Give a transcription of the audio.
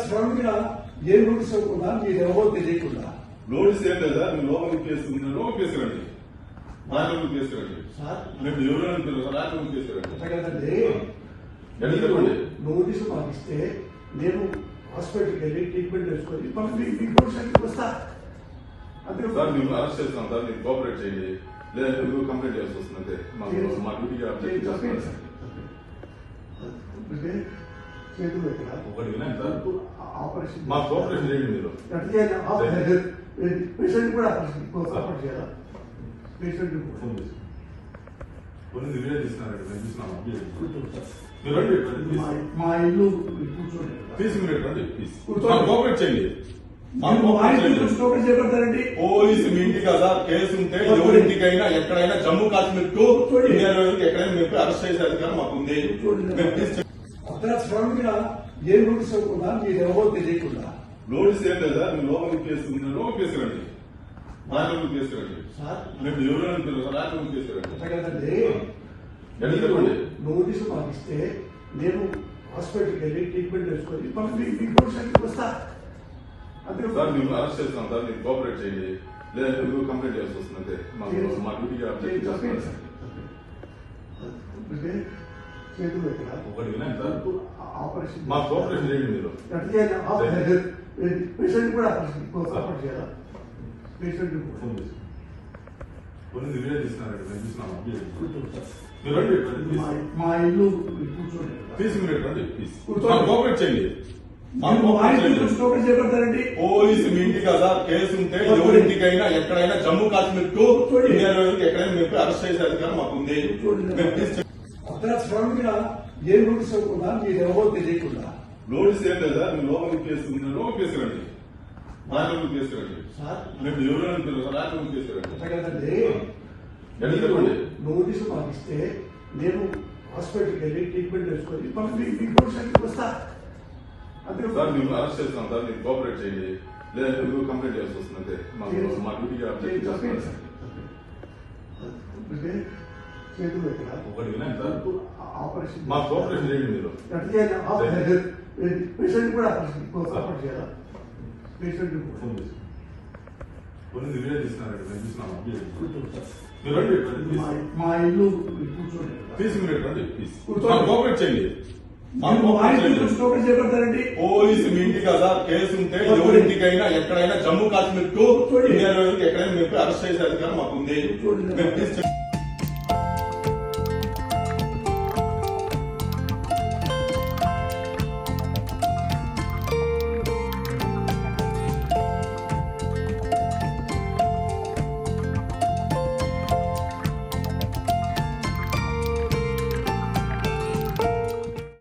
సడన్గా ఏం రూల్స్ ఇవ్వకుండా మీరు ఎవరో తెలియకుండా నోటీస్ ఏం లేదా మీరు లోపలికి తీసుకున్నారో తీసుకురండి రాత్రి తీసుకురండి మేము ఎవరైనా రాత్రి తీసుకురండి కదండి నోటీసు పంపిస్తే నేను హాస్పిటల్కి వెళ్ళి ట్రీట్మెంట్ చేసుకొని మీకు వస్తా అంతే సార్ మేము అరెస్ట్ చేస్తాం సార్ మీరు కోఆపరేట్ చేయండి లేదా మీరు కంప్లైంట్ చేయాల్సి వస్తుంది అంతే మా డ్యూటీకి అప్డేట్ చేస్తాం చేతులు ఎక్కడ ఒకటి వినండి సార్ ఆపరేషన్ మా కోఆపరేషన్ చేయండి మీరు పేషెంట్ కూడా ఆపరేషన్ చేయాలా పేషెంట్ కొన్ని వీడియో తీస్తున్నారండి మేము చూస్తున్నాం మీరు రండి మా ఇల్లు కూర్చోండి తీసుకుని రండి ప్లీజ్ కోఆపరేట్ చేయండి చేపడతారండి పోలీసు మీ ఇంటి కదా కేసు ఉంటే ఎవరింటికైనా ఎక్కడైనా జమ్మూ కాశ్మీర్ కు ఇండియాలో ఎక్కడైనా మేము అరెస్ట్ చేసే అధికారం మాకు ఉంది సడన్గా ఏం రూల్స్ ఇవ్వకుండా మీరు ఎవరో తెలియకుండా నోటీస్ ఏం లేదా మీరు లోపలికి తీసుకున్నారో తీసుకురండి రాత్రి తీసుకురండి మేము ఎవరైనా రాత్రి తీసుకురండి కదండి నోటీసు పంపిస్తే నేను హాస్పిటల్కి వెళ్ళి ట్రీట్మెంట్ చేసుకొని మీకు వస్తా అంతే సార్ మేము అరెస్ట్ చేస్తాం సార్ మీరు కోఆపరేట్ చేయండి లేదా మీరు కంప్లైంట్ చేయాల్సి వస్తుంది అంతే మా డ్యూటీకి అప్డేట్ చేస్తాం చేతులు ఎక్కడ ఒకటి వినండి సార్ ఆపరేషన్ మా కోఆపరేషన్ చేయండి మీరు పేషెంట్ కూడా ఆపరేషన్ చేయాలా పేషెంట్ కొన్ని వీడియో తీస్తున్నారండి మేము చూస్తున్నాం మీరు రండి మా ఇల్లు కూర్చోండి తీసుకుని రండి ప్లీజ్ కోఆపరేట్ చేయండి చేపడతారండి పోలీసు మీ ఇంటి కదా కేసు ఉంటే ఎవరింటికైనా ఎక్కడైనా జమ్మూ కాశ్మీర్ కు ఇండియాలో ఎక్కడైనా మేము అరెస్ట్ చేసే అధికారం మాకు ఉంది సడన్గా ఏం రూల్స్ ఇవ్వకుండా మీరు ఎవరో తెలియకుండా నోటీస్ ఏం లేదా మీరు లోపలికి తీసుకున్నారో తీసుకురండి రాత్రి తీసుకురండి మేము ఎవరైనా రాత్రి తీసుకురండి కదండి నోటీసు పంపిస్తే నేను హాస్పిటల్కి వెళ్ళి ట్రీట్మెంట్ చేసుకొని మీకు వస్తా అంతే సార్ మేము అరెస్ట్ చేస్తాం సార్ మీరు కోఆపరేట్ చేయండి లేదా మీరు కంప్లైంట్ చేయాల్సి వస్తుంది అంతే మా డ్యూటీకి అప్డేట్ చేస్తాం చేతులు ఎక్కడ ఒకటి వినండి సార్ ఆపరేషన్ మా కోఆపరేషన్ చేయండి మీరు పేషెంట్ కూడా ఆపరేషన్ చేయాలా పేషెంట్ కొన్ని వీడియో తీస్తున్నారండి మేము చూస్తున్నాం మీరు రండి మా ఇల్లు కూర్చోండి తీసుకుని రండి ప్లీజ్ కోఆపరేట్ చేయండి చేపడతారండి పోలీసు మీ ఇంటి కదా కేసు ఉంటే ఎవరింటికైనా ఎక్కడైనా జమ్మూ కాశ్మీర్ కు ఇండియాలో ఎక్కడైనా మేము అరెస్ట్ చేసే అధికారం మాకు ఉంది